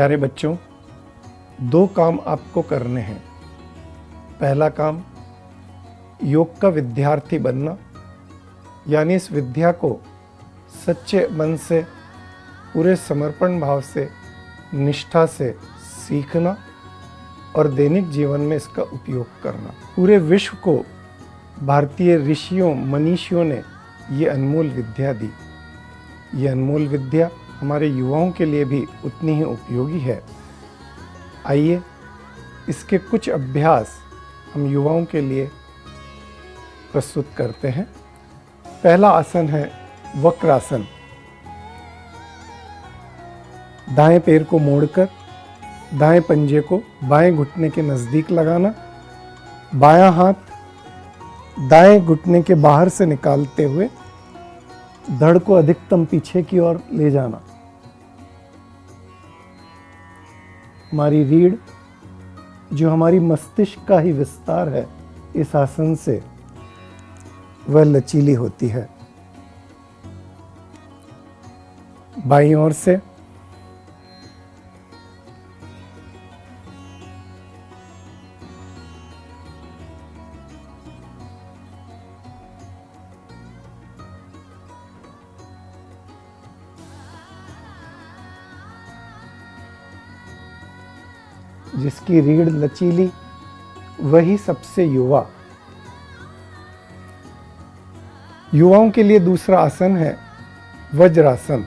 प्यारे बच्चों, दो काम आपको करने हैं। पहला काम योग का विद्यार्थी बनना, यानी इस विद्या को सच्चे मन से, पूरे समर्पण भाव से, निष्ठा से सीखना और दैनिक जीवन में इसका उपयोग करना। पूरे विश्व को भारतीय ऋषियों मनीषियों ने ये अनमोल विद्या दी। ये अनमोल विद्या हमारे युवाओं के लिए भी उतनी ही उपयोगी है। आइए इसके कुछ अभ्यास हम युवाओं के लिए प्रस्तुत करते हैं। पहला आसन है वक्रासन। दाएं पैर को मोड़कर दाएं पंजे को बाएं घुटने के नज़दीक लगाना, बायां हाथ दाएं घुटने के बाहर से निकालते हुए धड़ को अधिकतम पीछे की ओर ले जाना। हमारी रीढ़, जो हमारी मस्तिष्क का ही विस्तार है, इस आसन से वह लचीली होती है। बाईं ओर से जिसकी रीढ़ लचीली वही सबसे युवा। युवाओं के लिए दूसरा आसन है वज्रासन।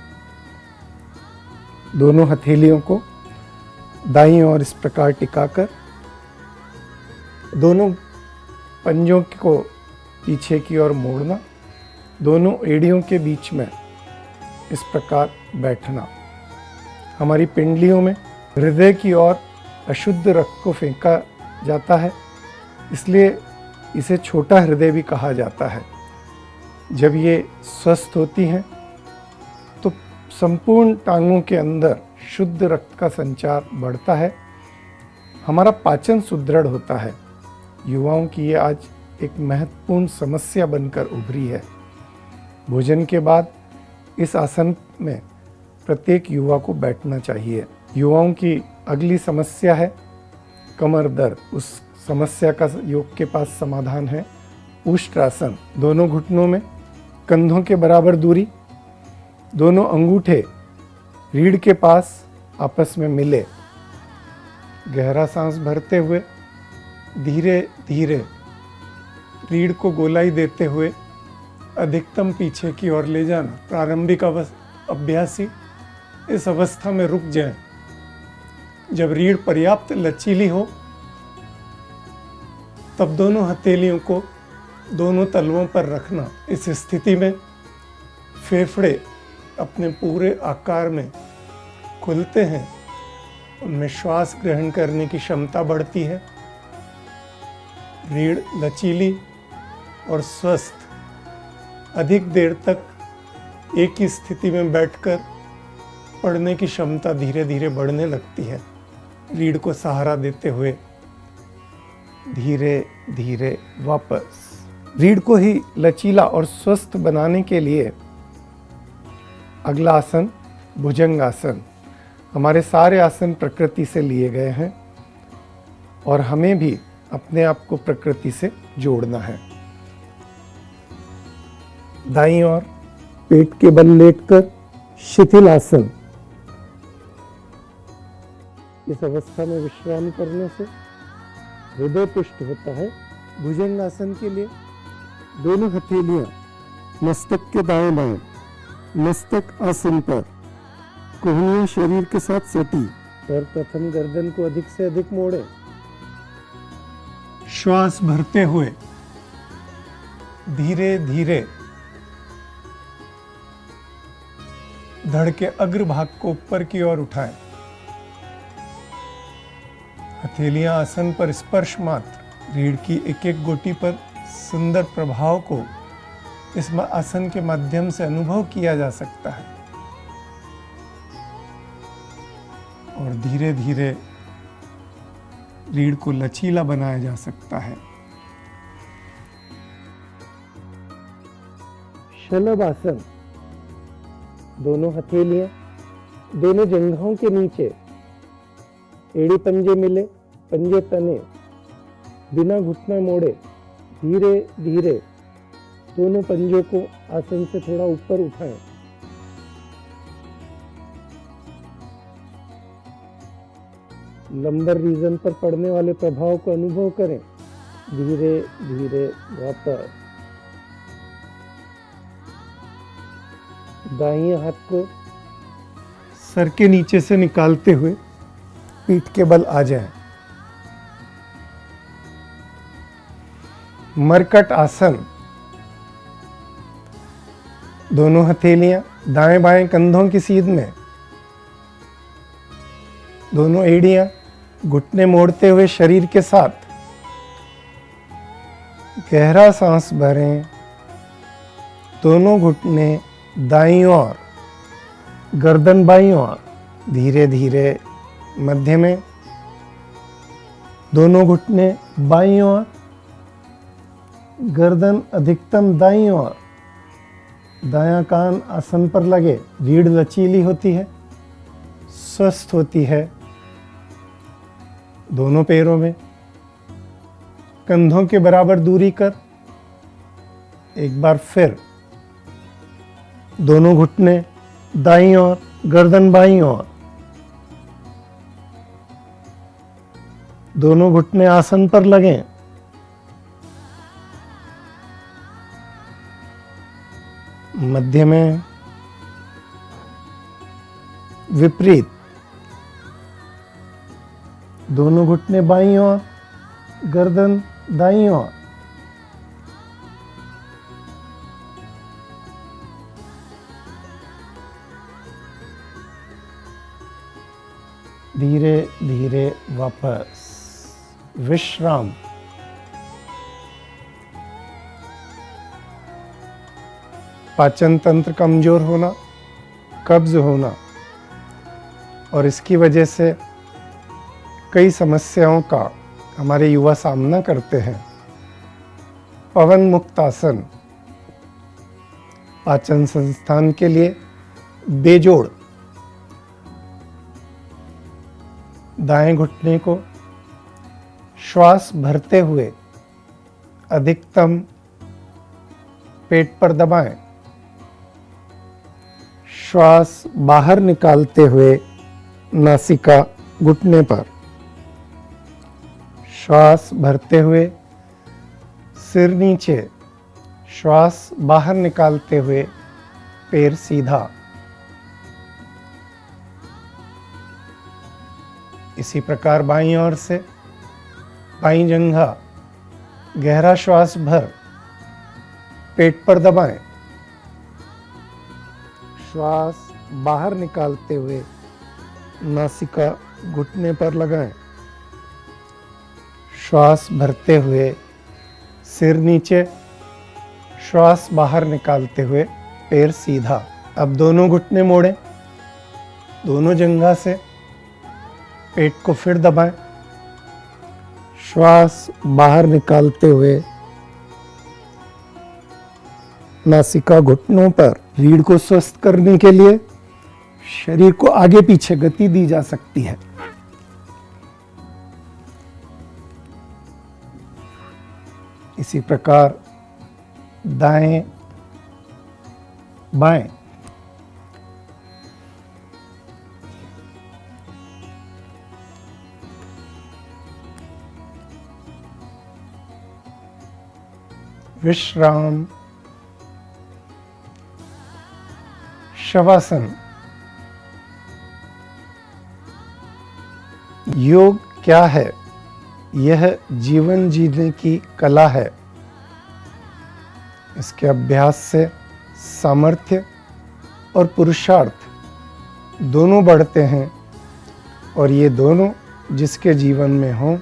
दोनों हथेलियों को दाईं ओर इस प्रकार टिकाकर दोनों पंजों को पीछे की ओर मोड़ना, दोनों एड़ियों के बीच में इस प्रकार बैठना। हमारी पिंडलियों में हृदय की ओर अशुद्ध रक्त को फेंका जाता है, इसलिए इसे छोटा हृदय भी कहा जाता है। जब ये स्वस्थ होती हैं तो संपूर्ण टांगों के अंदर शुद्ध रक्त का संचार बढ़ता है, हमारा पाचन सुदृढ़ होता है। युवाओं की ये आज एक महत्वपूर्ण समस्या बनकर उभरी है। भोजन के बाद इस आसन में प्रत्येक युवा को बैठना चाहिए। युवाओं की अगली समस्या है कमर दर्द। उस समस्या का योग के पास समाधान है उष्ट्रासन। दोनों घुटनों में कंधों के बराबर दूरी, दोनों अंगूठे रीढ़ के पास आपस में मिले। गहरा सांस भरते हुए धीरे धीरे रीढ़ को गोलाई देते हुए अधिकतम पीछे की ओर ले जाना। प्रारंभिक अभ्यासी इस अवस्था में रुक जाएं। जब रीढ़ पर्याप्त लचीली हो तब दोनों हथेलियों को दोनों तलवों पर रखना। इस स्थिति में फेफड़े अपने पूरे आकार में खुलते हैं, उनमें श्वास ग्रहण करने की क्षमता बढ़ती है। रीढ़ लचीली और स्वस्थ अधिक देर तक एक ही स्थिति में बैठकर पढ़ने की क्षमता धीरे धीरे बढ़ने लगती है। रीढ़ को सहारा देते हुए धीरे धीरे वापस। रीढ़ को ही लचीला और स्वस्थ बनाने के लिए अगला आसन भुजंगासन। हमारे सारे आसन प्रकृति से लिए गए हैं और हमें भी अपने आप को प्रकृति से जोड़ना है। दाईं ओर पेट के बल लेटकर शिथिल आसन। इस अवस्था में विश्राम करने से हृदय पुष्ट होता है। भुजंगासन के लिए दोनों हथेलियां मस्तक के दाएं बाएं, मस्तक आसन पर, कोहनियां शरीर के साथ सटी और प्रथम गर्दन को अधिक से अधिक मोड़े। श्वास भरते हुए धीरे धीरे धड़ के अग्रभाग को ऊपर की ओर उठाएं। हथेलियां आसन पर स्पर्श मात्र। रीढ़ की एक एक गोटी पर सुंदर प्रभाव को इस आसन के माध्यम से अनुभव किया जा सकता है और धीरे धीरे रीढ़ को लचीला बनाया जा सकता है। शलभ आसन। दोनों हथेलियां दोनों जंघों के नीचे एड़ी पंजे मिले, पंजे तने, बिना घुटना मोड़े धीरे धीरे दोनों पंजों को आसन से थोड़ा ऊपर उठाएं। लंबर रीजन पर पड़ने वाले प्रभाव को अनुभव करें। धीरे धीरे वापस। दाहिने हाथ को सर के नीचे से निकालते हुए पीठ के बल आ जाएं। मरकट आसन। दोनों हथेलियां दाएं बाएं कंधों की सीध में, दोनों एड़ियां घुटने मोड़ते हुए शरीर के साथ। गहरा सांस भरें। दोनों घुटने दाईं ओर, गर्दन बाईं ओर। धीरे धीरे मध्य में। दोनों घुटने बाईं ओर, गर्दन अधिकतम दाईं ओर। दायां कान आसन पर लगे। रीढ़ लचीली होती है, स्वस्थ होती है। दोनों पैरों में कंधों के बराबर दूरी कर। एक बार फिर दोनों घुटने दाईं ओर, गर्दन बाईं ओर। दोनों घुटने आसन पर लगें। मध्य में विपरीत। दोनों घुटने बाईं ओर, गर्दन दाईं ओर। धीरे धीरे वापस। विश्राम। पाचन तंत्र कमजोर होना, कब्ज होना और इसकी वजह से कई समस्याओं का हमारे युवा सामना करते हैं। पवन मुक्त आसन पाचन संस्थान के लिए बेजोड़। दाएं घुटने को श्वास भरते हुए अधिकतम पेट पर दबाएं। श्वास बाहर निकालते हुए नासिका घुटने पर। श्वास भरते हुए सिर नीचे। श्वास बाहर निकालते हुए पैर सीधा। इसी प्रकार बाईं ओर से बाईं जंघा। गहरा श्वास भर पेट पर दबाएं। श्वास बाहर निकालते हुए नासिका घुटने पर लगाएं। श्वास भरते हुए सिर नीचे। श्वास बाहर निकालते हुए पैर सीधा। अब दोनों घुटने मोड़ें। दोनों जंघा से पेट को फिर दबाएं। श्वास बाहर निकालते हुए नासिका घुटनों पर। रीढ़ को स्वस्थ करने के लिए शरीर को आगे पीछे गति दी जा सकती है। इसी प्रकार दाएं बाएं। विश्राम। शवासन। योग क्या है? यह जीवन जीने की कला है। इसके अभ्यास से सामर्थ्य और पुरुषार्थ दोनों बढ़ते हैं और ये दोनों जिसके जीवन में हों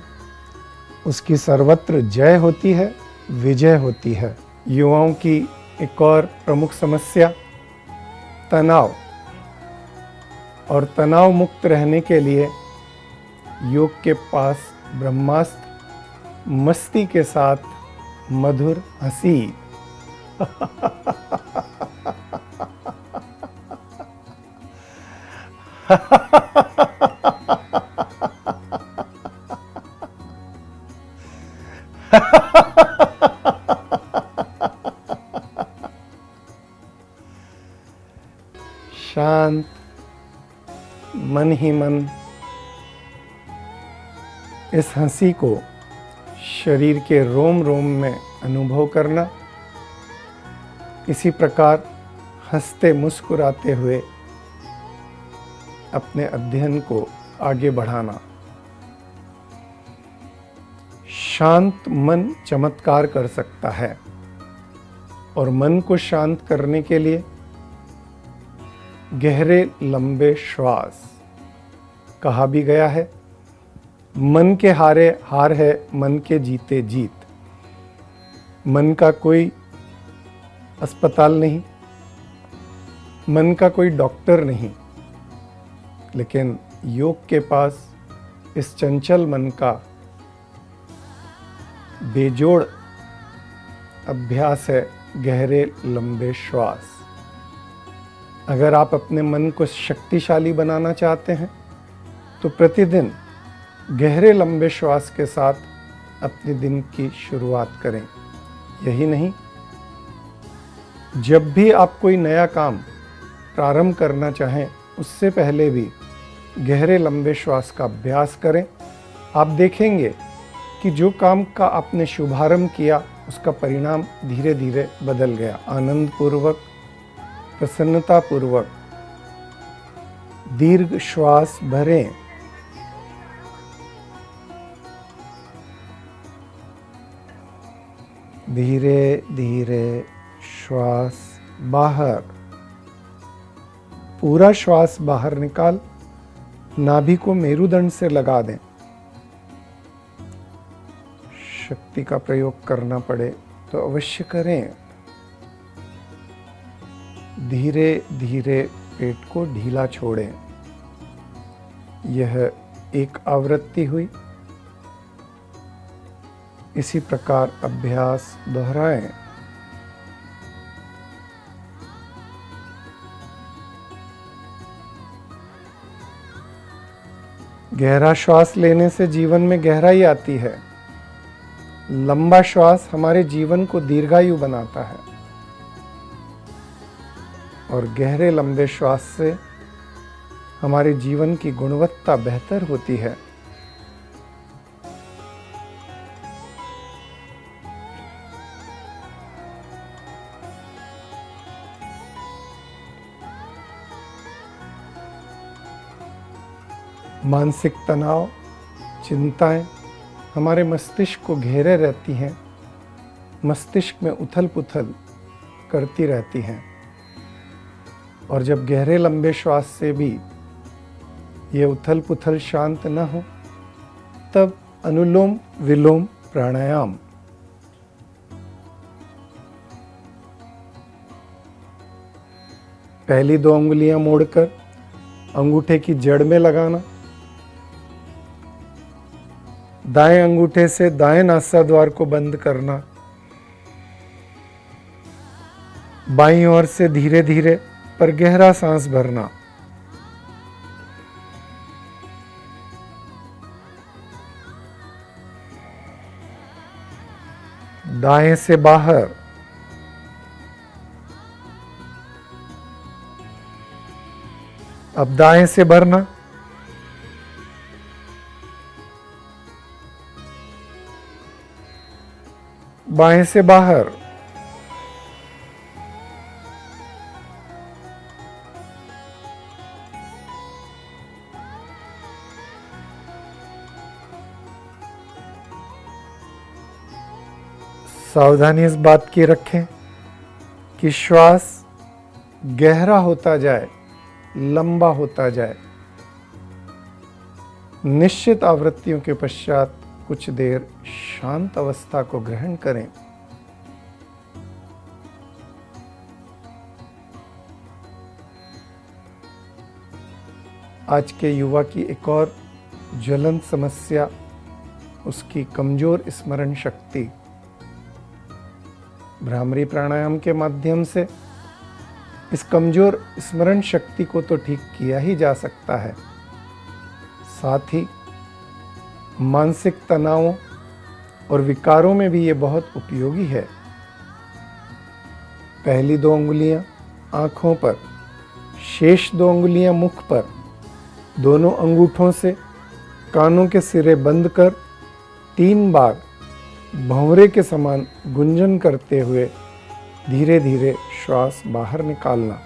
उसकी सर्वत्र जय होती है, विजय होती है। युवाओं की एक और प्रमुख समस्या तनाव और तनाव मुक्त रहने के लिए योग के पास ब्रह्मास्त्र मस्ती के साथ मधुर हंसी। शांत मन ही मन इस हंसी को शरीर के रोम रोम में अनुभव करना। इसी प्रकार हंसते मुस्कुराते हुए अपने अध्ययन को आगे बढ़ाना। शांत मन चमत्कार कर सकता है और मन को शांत करने के लिए गहरे लंबे श्वास। कहा भी गया है, मन के हारे हार है, मन के जीते जीत। मन का कोई अस्पताल नहीं, मन का कोई डॉक्टर नहीं, लेकिन योग के पास इस चंचल मन का बेजोड़ अभ्यास है, गहरे लंबे श्वास। अगर आप अपने मन को शक्तिशाली बनाना चाहते हैं तो प्रतिदिन गहरे लंबे श्वास के साथ अपने दिन की शुरुआत करें। यही नहीं, जब भी आप कोई नया काम प्रारंभ करना चाहें उससे पहले भी गहरे लंबे श्वास का अभ्यास करें। आप देखेंगे कि जो काम का आपने शुभारंभ किया उसका परिणाम धीरे धीरे बदल गया। आनंद पूर्वक, प्रसन्नता पूर्वक दीर्घ श्वास भरें। धीरे धीरे श्वास बाहर। पूरा श्वास बाहर निकाल, नाभि को मेरुदंड से लगा दें। शक्ति का प्रयोग करना पड़े तो अवश्य करें। धीरे धीरे पेट को ढीला छोड़ें। यह एक आवृत्ति हुई। इसी प्रकार अभ्यास दोहराएं। गहरा श्वास लेने से जीवन में गहराई आती है। लंबा श्वास हमारे जीवन को दीर्घायु बनाता है और गहरे लंबे श्वास से हमारे जीवन की गुणवत्ता बेहतर होती है। मानसिक तनाव, चिंताएं हमारे मस्तिष्क को घेरे रहती हैं, मस्तिष्क में उथल पुथल करती रहती हैं। और जब गहरे लंबे श्वास से भी ये उथल पुथल शांत न हो, तब अनुलोम विलोम प्राणायाम, पहली 2 अंगुलियां मोड़कर अंगूठे की जड़ में लगाना। दाएं अंगूठे से दाएं नासाद्वार को बंद करना। बाईं ओर से धीरे धीरे पर गहरा सांस भरना। दाएं से बाहर। अब दाएं से भरना। बाएं से बाहर। सावधानी इस बात की रखें कि श्वास गहरा होता जाए, लंबा होता जाए। निश्चित आवृत्तियों के पश्चात कुछ देर शांत अवस्था को ग्रहण करें। आज के युवा की एक और ज्वलंत समस्या उसकी कमजोर स्मरण शक्ति। भ्रामरी प्राणायाम के माध्यम से इस कमजोर स्मरण शक्ति को तो ठीक किया ही जा सकता है, साथ ही मानसिक तनावों और विकारों में भी ये बहुत उपयोगी है। पहली 2 अंगुलियां आँखों पर, शेष 2 अंगुलियां मुख पर, दोनों अंगूठों से कानों के सिरे बंद कर 3 बार भंवरे के समान गुंजन करते हुए धीरे धीरे श्वास बाहर निकालना।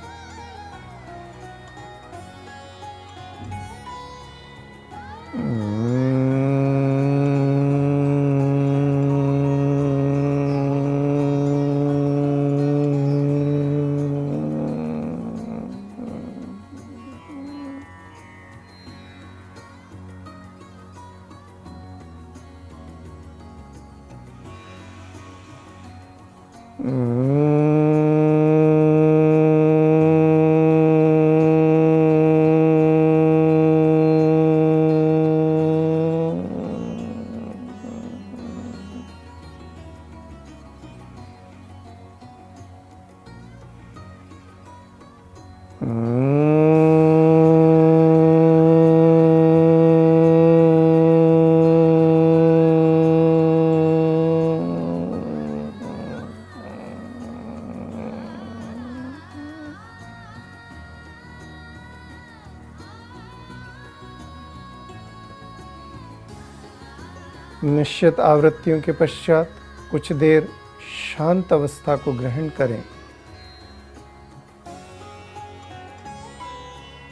निश्चित आवृत्तियों के पश्चात कुछ देर शांत अवस्था को ग्रहण करें।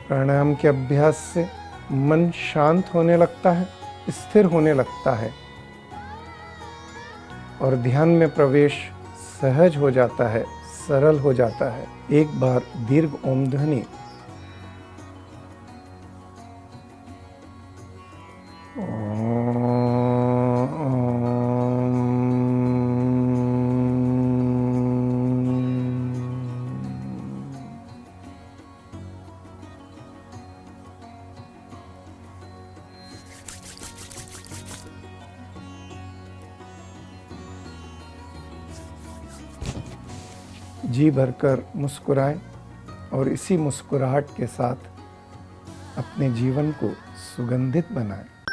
प्राणायाम के अभ्यास से मन शांत होने लगता है, स्थिर होने लगता है और ध्यान में प्रवेश सहज हो जाता है, सरल हो जाता है। एक बार दीर्घ ओम ध्वनि जी भरकर मुस्कुराएं और इसी मुस्कुराहट के साथ अपने जीवन को सुगंधित बनाएं।